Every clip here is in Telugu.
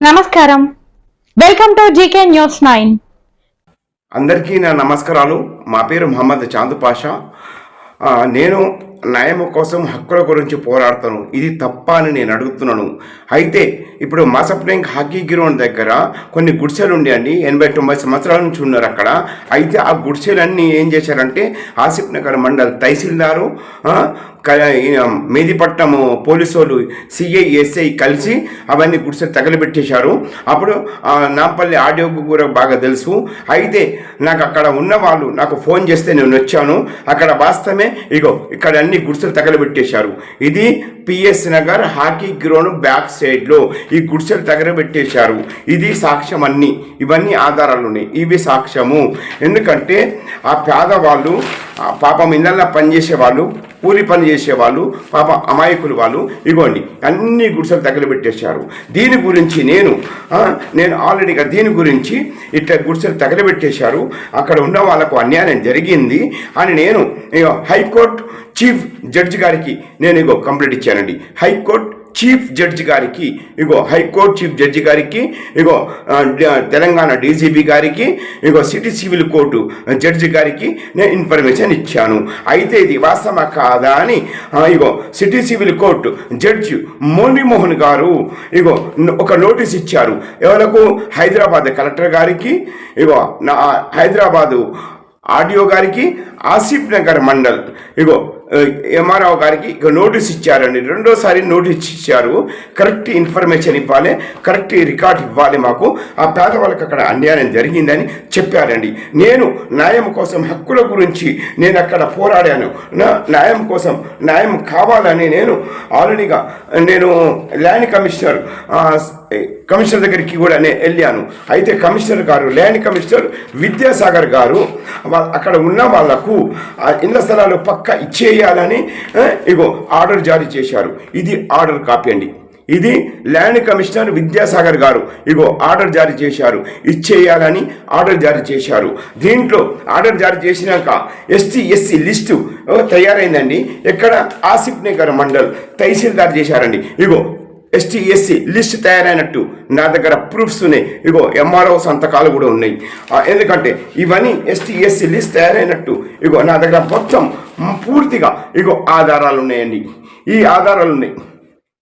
నమస్కారం. Welcome to GK news 9. అందరికీ నా నమస్కారాలు. మా పేరు మహమ్మద్ చాంద్ పాషా. నేను న్యాయం కోసం హక్కుల గురించి పోరాడతాను. ఇది తప్ప అని నేను అడుగుతున్నాను. అయితే ఇప్పుడు మాసప్లింగ్ హాకీ గ్రౌండ్ దగ్గర కొన్ని గుడిసెలు ఉండేయండి. 89 సంవత్సరాల నుంచి ఉన్నారు అక్కడ. అయితే ఆ గుడిసెలన్నీ ఏం చేశారంటే ఆసిఫ్ నగర్ మండల్ తహసీల్దారు, మేదిపట్నం పోలీసు వాళ్ళు, సిఐ, ఎస్ఐ కలిసి అవన్నీ గుడిసెలు తగలబెట్టేశారు. అప్పుడు నాంపల్లి ఆడియోకు కూడా బాగా తెలుసు. అయితే నాకు అక్కడ ఉన్న వాళ్ళు నాకు ఫోన్ చేస్తే నేను వచ్చాను. అక్కడ వాస్తవమే ఇగో ఇక్కడ అన్ని గుడిసెలు తగలబెట్టేశారు. ఇది PS Nagar hockey ground back సైడ్లో ఈ గుడిసెలు తగలబెట్టేశారు. ఇది సాక్ష్యం. ఇవన్నీ ఆధారాలు ఉన్నాయి. ఇవి సాక్ష్యము. ఎందుకంటే ఆ పేదవాళ్ళు పాపం ఇళ్ళల్లో పనిచేసేవాళ్ళు, కూలి పని చేసేవాళ్ళు, పాప అమాయకులు వాళ్ళు ఇగోండి అన్ని గుడిసెలు తగలబెట్టేశారు. దీని గురించి నేను ఆల్రెడీగా దీని గురించి ఇట్లా గుడిసెలు తగలబెట్టేశారు, అక్కడ ఉన్న వాళ్ళకు అన్యాయం జరిగింది అని నేను హైకోర్టు చీఫ్ జడ్జి గారికి నేను కంప్లైంట్ ఇచ్చానండి. హైకోర్టు చీఫ్ జడ్జి గారికి, హైకోర్టు చీఫ్ జడ్జి గారికి, తెలంగాణ డీజీపీ గారికి, సిటీ సివిల్ కోర్టు జడ్జి గారికి నేను ఇన్ఫర్మేషన్ ఇచ్చాను. అయితే ఇది వాస్తవమా కాదా అని city civil court judge Muralimohan గారు ఒక నోటీస్ ఇచ్చారు. ఎవరికి? హైదరాబాద్ కలెక్టర్ గారికి, హైదరాబాదు ఆడియో గారికి, ఆసిఫ్ నగర్ మండల్ ఎంఆర్ఓ గారికి నోటీస్ ఇచ్చారండి. రెండోసారి నోటీస్ ఇచ్చారు. కరెక్ట్ ఇన్ఫర్మేషన్ ఇవ్వాలి, కరెక్ట్ రికార్డ్ ఇవ్వాలి. మాకు ఆ పేదవాళ్ళకి అక్కడ అన్యాయం జరిగిందని చెప్పారండి. నేను న్యాయం కోసం హక్కుల గురించి నేను అక్కడ పోరాడాను. న్యాయం కోసం న్యాయం కావాలని నేను ఆల్రెడీగా నేను ల్యాండ్ కమిషనర్ దగ్గరికి కూడా నేను వెళ్ళాను. అయితే కమిషనర్ గారు, ల్యాండ్ కమిషనర్ విద్యాసాగర్ గారు అక్కడ ఉన్న వాళ్లకు ఇళ్ల స్థలాలు పక్క ఇచ్చేయాలని ఆర్డర్ జారీ చేశారు. ఇది ఆర్డర్ కాపీ అండి. ఇది ల్యాండ్ కమిషనర్ విద్యాసాగర్ గారు ఆర్డర్ జారీ చేశారు, ఇచ్చేయాలని ఆర్డర్ జారీ చేశారు. దీంట్లో ఆర్డర్ జారీ చేసినాక ఎస్టీ ఎస్సీ లిస్టు తయారైందండి. ఎక్కడ? ఆసిఫ్ నగర్ మండల్ తహసీల్దార్ చేశారండి. ఎస్టీ ఎస్సీ లిస్ట్ తయారైనట్టు నా దగ్గర ప్రూఫ్స్ ఉన్నాయి. ఎంఆర్ఓ సంతకాలు కూడా ఉన్నాయి. ఎందుకంటే ఇవన్నీ ఎస్టీ ఎస్సీ లిస్ట్ తయారైనట్టు నా దగ్గర మొత్తం పూర్తిగా ఆధారాలు ఉన్నాయండి. ఈ ఆధారాలు ఉన్నాయి.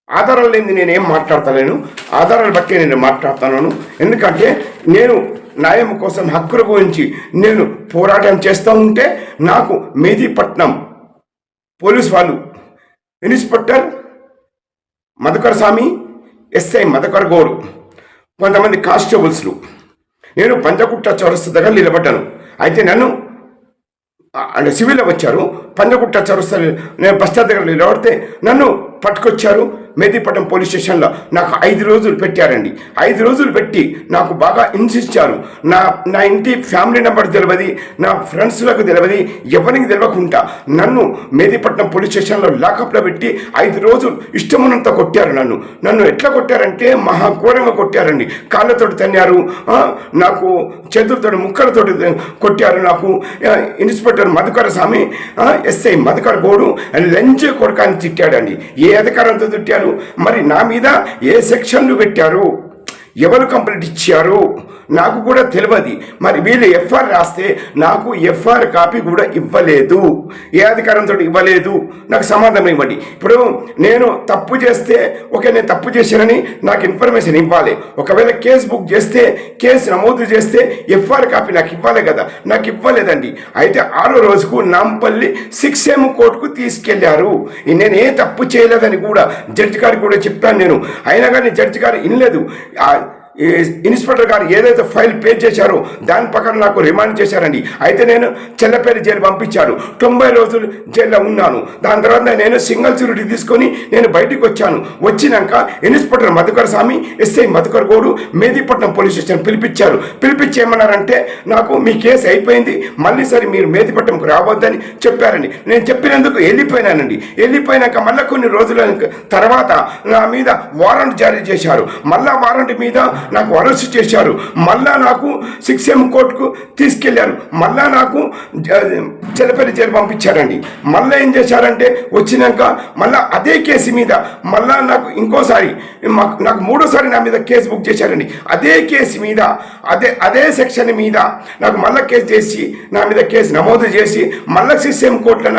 ఆధారాలు లేని నేనేం మాట్లాడతలేను, ఆధారాలు బట్టి నేను మాట్లాడుతున్నాను. ఎందుకంటే నేను న్యాయం కోసం హక్కుల గురించి నేను పోరాటం చేస్తూ ఉంటే నాకు మేదీపట్నం పోలీస్ వాళ్ళు ఇన్స్పెక్టర్ మధుకర్ స్వామి, ఎస్ఐ మధుకర్ గౌడ్, కొంతమంది కానిస్టేబుల్స్లు నేను పంజగుట్ట చౌరస్తా దగ్గర నిలబడ్డాను. అయితే నన్ను అంటే సివిల్లో వచ్చారు. పంజగుట్ట చౌరస్తా నేను బస్ స్టాండ్ దగ్గర నిలబడితే నన్ను పట్టుకొచ్చారు మేదీపట్నం పోలీస్ స్టేషన్లో. నాకు 5 రోజులు పెట్టారండి. 5 రోజులు పెట్టి నాకు బాగా హింసించారు. నా ఇంటి ఫ్యామిలీ నెంబర్ తెలియదు, నా ఫ్రెండ్స్లకు తెలియదు, ఎవరికి తెలియకుండా నన్ను మేదీపట్నం పోలీస్ స్టేషన్లో లాకప్లో పెట్టి 5 రోజులు ఇష్టమున్నంత కొట్టారు. నన్ను ఎట్లా కొట్టారంటే మహా ఘోరంగా కొట్టారండి. కాళ్ళతోటి తన్నారు, నాకు చేతులతో ముక్కలతో కొట్టారు. నాకు ఇన్స్పెక్టర్ మధుకర్ స్వామి, ఎస్ఐ మధుకర్ గౌడు లంచ్ కొడుకాన్ని తిట్టాడండి. ఏ అధికారంతో తిట్టారు? మరి నా మీద ఏ సెక్షన్లు పెట్టారు, ఎవరు కంప్లైంట్ ఇచ్చారు నాకు కూడా తెలియదు. మరి వీళ్ళు ఎఫ్ఐఆర్ రాస్తే నాకు ఎఫ్ఐఆర్ కాపీ కూడా ఇవ్వలేదు. ఏ అధికారంతో ఇవ్వలేదు? నాకు సమాధానం ఇవ్వండి. ఇప్పుడు నేను తప్పు చేస్తే నేను తప్పు చేశానని నాకు ఇన్ఫర్మేషన్ ఇవ్వాలి. ఒకవేళ కేసు బుక్ చేస్తే, కేసు నమోదు చేస్తే ఎఫ్ఐఆర్ కాపీ నాకు ఇవ్వాలి కదా. నాకు ఇవ్వలేదండి. అయితే 6వ రోజుకు నాంపల్లి 6M కోర్టుకు తీసుకెళ్లారు. నేను ఏ తప్పు చేయలేదని కూడా జడ్జి గారికి కూడా చెప్పాను నేను. అయినా కానీ జడ్జి గారు వినలేదు. ఇన్స్పెక్టర్ గారు ఏదైతే ఫైల్ పే చేశారో దాని ప్రకారం నాకు రిమాండ్ చేశారండి. అయితే నేను చెల్లపల్లి జైలు పంపించారు. 90 రోజులు జైల్లో ఉన్నాను. దాని తర్వాత నేను సింగిల్ సెక్యూరిటీ తీసుకొని నేను బయటికి వచ్చాను. వచ్చినాక ఇన్స్పెక్టర్ మధుకర్ స్వామి, ఎస్ఐ మధుకర్ గౌడు మేదీపట్నం పోలీస్ స్టేషన్ పిలిపించి ఏమన్నారంటే నాకు మీ కేసు అయిపోయింది, మళ్ళీ సరే మీరు మేదీపట్నంకు రావద్దని చెప్పారండి. నేను చెప్పినందుకు వెళ్ళిపోయినానండి. వెళ్ళిపోయినాక మళ్ళీ కొన్ని రోజుల తర్వాత నా మీద వారెంట్ జారీ చేశారు. మళ్ళా వారెంట్ మీద నాకు అరెస్ట్ చేశారు. మళ్ళా నాకు 6M కోర్టుకు తీసుకెళ్లారు. మళ్ళా నాకు చెల్లపల్లి జైలు పంపించారండి. మళ్ళీ ఏం చేశారంటే వచ్చినాక మళ్ళా అదే కేసు మీద మళ్ళా నాకు ఇంకోసారి నాకు మూడోసారి నా మీద కేసు బుక్ చేశారండి. అదే కేసు మీద అదే సెక్షన్ మీద నాకు మళ్ళీ కేసు చేసి నా మీద కేసు నమోదు చేసి మళ్ళీ 6M కోర్టులో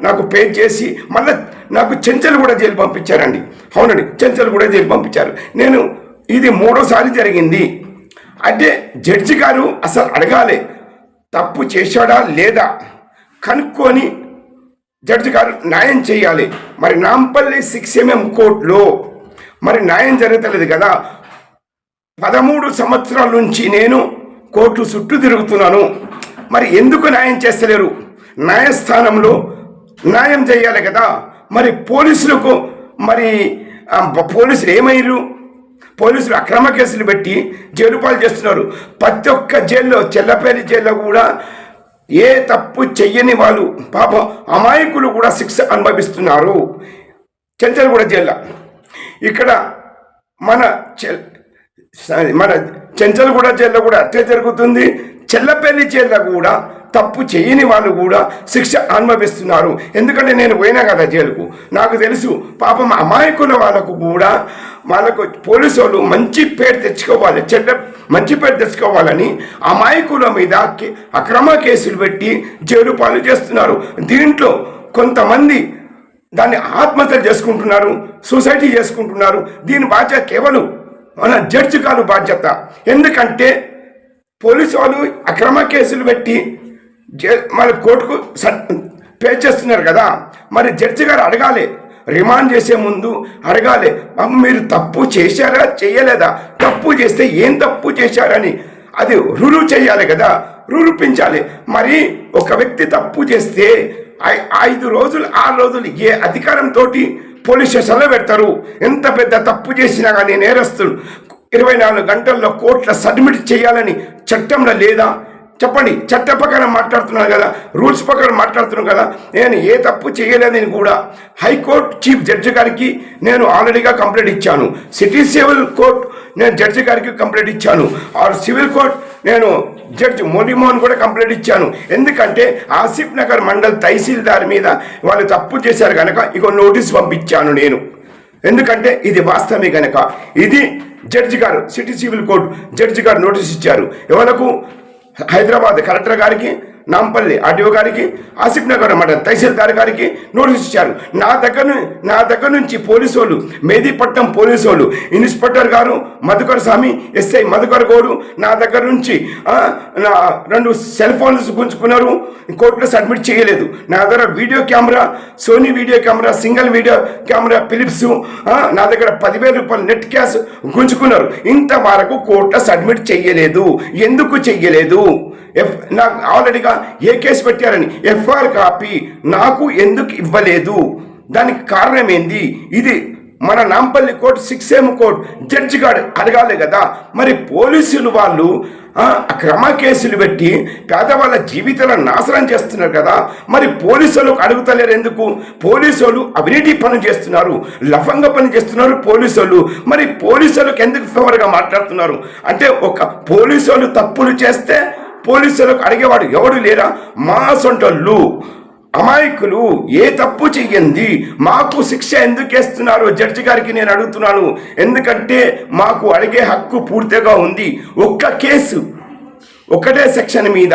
నాకు పే చేసి మళ్ళీ నాకు చెంచల్గూడ జైలు పంపించారండి. అవునండి, చెంచల్గూడ జైలు పంపించారు. నేను ఇది మూడోసారి జరిగింది. అంటే జడ్జి గారు అసలు అడగాలి తప్పు చేశాడా లేదా కనుక్కొని జడ్జి గారు న్యాయం చేయాలి. మరి నాంపల్లి 6mm కోర్టులో మరి న్యాయం జరగలేదు కదా. 13 సంవత్సరాల నుంచి నేను కోర్టు చుట్టూ తిరుగుతున్నాను. మరి ఎందుకు న్యాయం చేస్తలేరు? న్యాయస్థానంలో న్యాయం చేయాలి కదా. మరి పోలీసులకు మరి పోలీసులు ఏమయ్యారు? పోలీసులు అక్రమ కేసులు పెట్టి జైలు పాలు చేస్తున్నారు. ప్రతి ఒక్క జైల్లో చెల్లపల్లి జైల్లో కూడా ఏ తప్పు చెయ్యని వాళ్ళు పాపం అమాయకులు కూడా శిక్ష అనుభవిస్తున్నారు. చెంచల్గూడ జైల్లో ఇక్కడ మన చెంచల్గూడ జైల్లో కూడా అట్లే జరుగుతుంది. చెల్లపల్లి జైల్లో కూడా తప్పు చేయని వాళ్ళు కూడా శిక్ష అనుభవిస్తున్నారు. ఎందుకంటే నేను పోయినా కదా జైలుకు, నాకు తెలుసు. పాపం అమాయకుల వాళ్ళకు కూడా వాళ్ళకు పోలీసు వాళ్ళు మంచి పేరు తెచ్చుకోవాలి, మంచి పేరు తెచ్చుకోవాలని అమాయకుల మీద అక్రమ కేసులు పెట్టి జైలు పాలు చేస్తున్నారు. దీంట్లో కొంతమంది దాన్ని ఆత్మహత్య చేసుకుంటున్నారు, సొసైటీ చేసుకుంటున్నారు. దీని బాధ్యత కేవలం మన జడ్జి గారు బాధ్యత. ఎందుకంటే పోలీసు వాళ్ళు అక్రమ కేసులు పెట్టి మన కోర్టుకు పే చేస్తున్నారు కదా. మరి జడ్జి గారు అడగాలి, రిమాండ్ చేసే ముందు అడగాలి, మీరు తప్పు చేశారా చేయలేదా, తప్పు చేస్తే ఏం తప్పు చేశారని అది రుజువు చేయాలి కదా, నిరూపించాలి. మరి ఒక వ్యక్తి తప్పు చేస్తే 5 రోజులు 6 రోజులు ఏ అధికారంతో పోలీస్ స్టేషన్లో పెడతారు? ఎంత పెద్ద తప్పు చేసినా కానీ నేరస్తులు 24 గంటల్లో కోర్టులో సబ్మిట్ చేయాలని చట్టంలో లేదా? చెప్పండి. చట్ట ప్రకారం మాట్లాడుతున్నాను కదా, రూల్స్ ప్రకారం మాట్లాడుతున్నాను కదా. నేను ఏ తప్పు చేయలేదని కూడా హైకోర్టు చీఫ్ జడ్జి గారికి నేను ఆల్రెడీగా కంప్లైంట్ ఇచ్చాను. సిటీ సివిల్ కోర్ట్ నేను జడ్జి గారికి కంప్లైంట్ ఇచ్చాను. ఆర్ సివిల్ కోర్ట్ నేను జడ్జి మోలిమోహన్ కూడా కంప్లైంట్ ఇచ్చాను. ఎందుకంటే ఆసిఫ్ నగర్ మండల్ తహసీల్దార్ మీద వాళ్ళు తప్పు చేశారు కనుక ఇక నోటీస్ పంపించాను నేను. ఎందుకంటే ఇది వాస్తవమే కనుక. ఇది జడ్జి గారు సిటీ సివిల్ కోర్టు జడ్జి గారు నోటీస్ ఇచ్చారు. ఎవరకు? హైదరాబాద్ కలెక్టర్ గారికి, నాంపల్లి ఆర్డీఓ గారికి, ఆసిఫ్ నగర్ మండల తహసీల్దార్ గారికి నోటీస్ ఇచ్చారు. నా దగ్గర నుంచి పోలీసు వాళ్ళు, మేదీపట్నం పోలీసు వాళ్ళు, ఇన్స్పెక్టర్ గారు మధుకర్ స్వామి, ఎస్ఐ మధుకర్ గౌడు నా దగ్గర నుంచి 2 సెల్ ఫోన్స్ గుంజుకున్నారు. కోర్టులో సబ్మిట్ చేయలేదు. నా దగ్గర video camera, Sony video camera, single video camera Philips, నా దగ్గర 10,000 రూపాయలు నెట్ క్యాష్ గుంజుకున్నారు. ఇంతవరకు కోర్టులో సబ్మిట్ చేయలేదు. ఎందుకు చెయ్యలేదు? నాకు ఆల్రెడీగా ఏ కేసు పెట్టారని ఎఫ్ఐఆర్ కాపీ నాకు ఎందుకు ఇవ్వలేదు? దానికి కారణం ఏంది? ఇది మన Nampally court 6M court judge గారు అడగాలి కదా. మరి పోలీసులు వాళ్ళు అక్రమ కేసులు పెట్టి పేదవాళ్ళ జీవితాలను నాశనం చేస్తున్నారు కదా. మరి పోలీసులకు అడుగుతలేరు ఎందుకు? పోలీసులు అవినీతి పని చేస్తున్నారు, లఫంగా పని చేస్తున్నారు పోలీసులు. మరి పోలీసులకు ఎందుకు ఫేవర్గా మాట్లాడుతున్నారు? అంటే ఒక పోలీసులు తప్పులు చేస్తే పోలీసులకు అడిగేవాడు ఎవడు లేరా? మా సొంటోళ్ళు అమాయకులు ఏ తప్పు చెయ్యండి మాకు శిక్ష ఎందుకు వేస్తున్నారు? జడ్జి గారికి నేను అడుగుతున్నాను. ఎందుకంటే మాకు అడిగే హక్కు పూర్తిగా ఉంది. ఒక్క కేసు, ఒకటే సెక్షన్ మీద,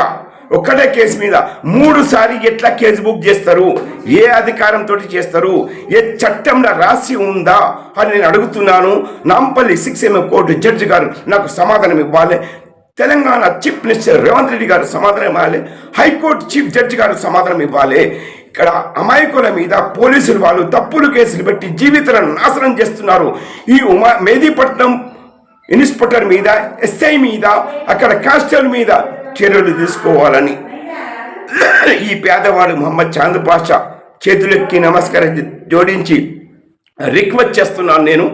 ఒక్కటే కేసు మీద 3 సార్లు ఎట్లా కేసు బుక్ చేస్తారు? ఏ అధికారంతో చేస్తారు? ఏ చట్టంలో రాసి ఉందా అని నేను అడుగుతున్నాను. నాంపల్లి 6M కోర్టు జడ్జి గారు నాకు సమాధానం ఇవ్వాలి. తెలంగాణ చీఫ్ మినిస్టర్ రేవంత్ రెడ్డి గారు సమాధానం ఇవ్వాలి. హైకోర్టు చీఫ్ జడ్జి గారు సమాధానం ఇవ్వాలి. ఇక్కడ అమాయకుల మీద పోలీసులు వాళ్ళు తప్పులు కేసులు పెట్టి జీవితాలను నాశనం చేస్తున్నారు. ఈ మేదీపట్నం ఇన్స్పెక్టర్ మీద, ఎస్ఐ మీద, అక్కడ కానిస్టేబుల్ మీద చర్యలు తీసుకోవాలని ఈ పేదవాడు మహమ్మద్ చాంద్ పాషా చేతులెక్కి నమస్కారం జోడించి రిక్వెస్ట్ చేస్తున్నాను. నేను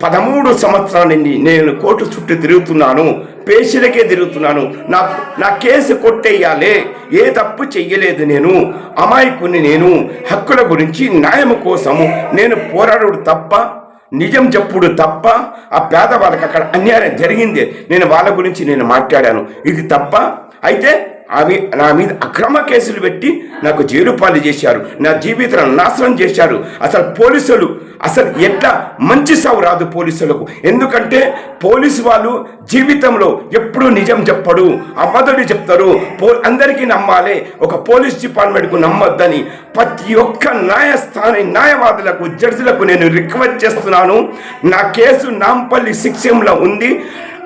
13 సంవత్సరాల నుండి నేను కోర్టు చుట్టూ తిరుగుతున్నాను, పేషీలకే తిరుగుతున్నాను. నా కేసు కొట్టేయాలి. ఏ తప్పు చెయ్యలేదు నేను, అమాయకుని నేను. హక్కుల గురించి న్యాయం కోసము నేను పోరాడు తప్ప నిజం చెప్పుడు తప్ప ఆ పేదవాళ్ళకి అక్కడ అన్యాయం జరిగింది. నేను వాళ్ళ గురించి నేను మాట్లాడాను. ఇది తప్ప అయితే ఆమె నా మీద అక్రమ కేసులు పెట్టి నాకు జైలు పాలు చేశారు. నా జీవితాన్ని నాశనం చేశారు. అసలు పోలీసులు అసలు ఎట్లా మంచి సావు రాదు పోలీసులకు. ఎందుకంటే పోలీసు వాళ్ళు జీవితంలో ఎప్పుడూ నిజం చెప్పడు, అబద్ధం చెప్తారు. అందరికీ నమ్మాలి, ఒక పోలీస్ డిపార్ట్మెంట్కు నమ్మొద్దని ప్రతి ఒక్క న్యాయవాదులకు జడ్జిలకు నేను రిక్వెస్ట్ చేస్తున్నాను. నా కేసు నాంపల్లి శిక్షంలో ఉంది.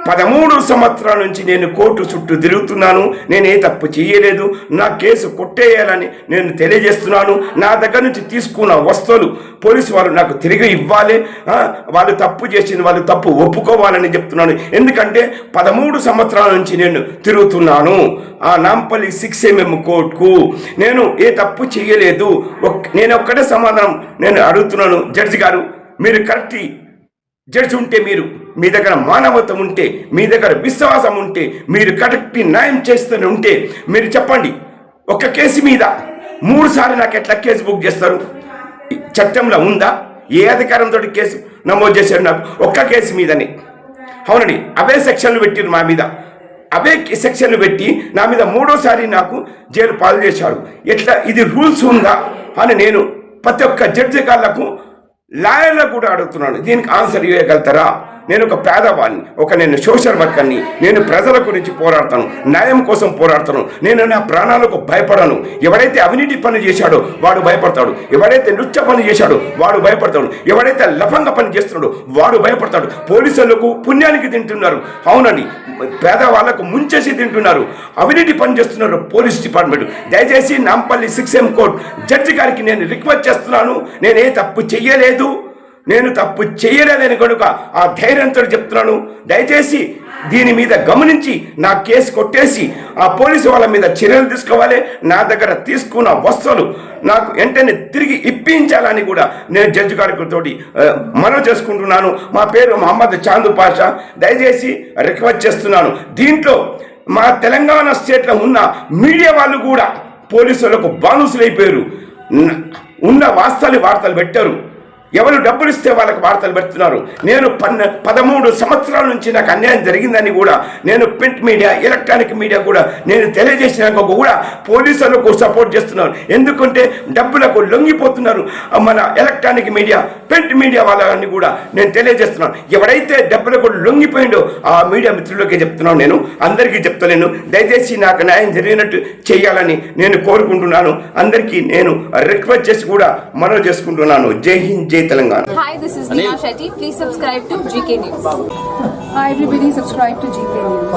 13 సంవత్సరాల నుంచి నేను కోర్టు చుట్టూ తిరుగుతున్నాను. నేను ఏ తప్పు చేయలేదు. నా కేసు కొట్టేయాలని నేను తెలియజేస్తున్నాను. నా దగ్గర నుంచి తీసుకున్న వస్తువులు పోలీసు వాళ్ళు నాకు తిరిగి ఇవ్వాలి. వాళ్ళు తప్పు చేసింది, వాళ్ళు తప్పు ఒప్పుకోవాలని చెప్తున్నాను. ఎందుకంటే 13 సంవత్సరాల నుంచి నేను తిరుగుతున్నాను ఆ నాంపల్లి 6mm కోర్టుకు. నేను ఏ తప్పు చేయలేదు. నేను ఒక్కటే సమాధానం నేను అడుగుతున్నాను, జడ్జి గారు, మీరు కరెక్ట్ జడ్జి ఉంటే, మీరు మీ దగ్గర మానవత్వం ఉంటే, మీ దగ్గర విశ్వాసం ఉంటే, మీరు కరెక్ట్ న్యాయం చేస్తూనే ఉంటే మీరు చెప్పండి. ఒక్క కేసు మీద 3 సార్లు నాకు ఎట్లా కేసు బుక్ చేస్తారు? చట్టంలో ఉందా? ఏ అధికారంతో కేసు నమోదు చేశారు నాకు? ఒక్క కేసు మీదని. అవునండి, అవే సెక్షన్లు పెట్టారు మా మీద. అవే సెక్షన్లు పెట్టి నా మీద 3వ నాకు జైలు పాలు చేశారు. ఎట్లా ఇది రూల్స్ ఉందా అని నేను ప్రతి ఒక్క జడ్జి గాళ్లకు, లాయర్లకు కూడా అడుగుతున్నాను. దీనికి ఆన్సర్ ఇవ్వగలుగుతారా? నేను ఒక పేదవాడిని, నేను సోషల్ వర్కర్ని. నేను ప్రజల గురించి పోరాడతాను, న్యాయం కోసం పోరాడతాను. నేను నా ప్రాణాలకు భయపడను. ఎవడైతే అవినీతి పని చేశాడో వాడు భయపడతాడు. ఎవడైతే నృత్య పని చేశాడో వాడు భయపడతాడు. ఎవడైతే లఫంగ పని చేస్తున్నాడో వాడు భయపడతాడు. పోలీసులకు పుణ్యానికి తింటున్నారు. అవునండి, పేదవాళ్లకు ముంచేసి తింటున్నారు. అవినీతి పని చేస్తున్నారు పోలీస్ డిపార్ట్మెంట్. దయచేసి నాంపల్లి 6M కోర్టు జడ్జి గారికి నేను రిక్వెస్ట్ చేస్తున్నాను. నేనే తప్పు చెయ్యలేదు, నేను తప్పు చేయలేదని కనుక ఆ ధైర్యంతో చెప్తున్నాను. దయచేసి దీని మీద గమనించి నా కేసు కొట్టేసి ఆ పోలీసు వాళ్ళ మీద చర్యలు తీసుకోవాలి. నా దగ్గర తీసుకున్న వస్తువులు నాకు వెంటనే తిరిగి ఇప్పించాలని కూడా నేను జడ్జి గారికి తోటి మనవి చేసుకుంటున్నాను. మా పేరు మహమ్మద్ చాందు పాషా. దయచేసి రిక్వెస్ట్ చేస్తున్నాను. దీంట్లో మా తెలంగాణ స్టేట్లో ఉన్న మీడియా వాళ్ళు కూడా పోలీసులకు బానిసలైపోయారు. ఉన్న వార్తలు పెట్టారు. ఎవరు డబ్బులు ఇస్తే వాళ్ళకి వార్తలు పెడుతున్నారు. నేను 13 సంవత్సరాల నుంచి నాకు అన్యాయం జరిగిందని కూడా నేను ప్రింట్ మీడియా, ఎలక్ట్రానిక్ మీడియా కూడా నేను తెలియజేసినాక కూడా పోలీసులకు సపోర్ట్ చేస్తున్నారు. ఎందుకంటే డబ్బులకు లొంగిపోతున్నారు. మన ఎలక్ట్రానిక్ మీడియా, ప్రింట్ మీడియా వాళ్ళని కూడా నేను తెలియజేస్తున్నాను. ఎవరైతే డబ్బులకు లొంగిపోయిండో ఆ మీడియా మిత్రులకే చెప్తున్నాను, నేను అందరికీ చెప్తలేను. దయచేసి నాకు న్యాయం జరిగినట్టు చేయాలని నేను కోరుకుంటున్నాను. అందరికీ నేను రిక్వెస్ట్ చేసి కూడా మనవి చేసుకుంటున్నాను. జై హింద్, జై Telangana. Hi, this is Neha Shetty. Please subscribe to GK News. Hi everybody, subscribe to GK News.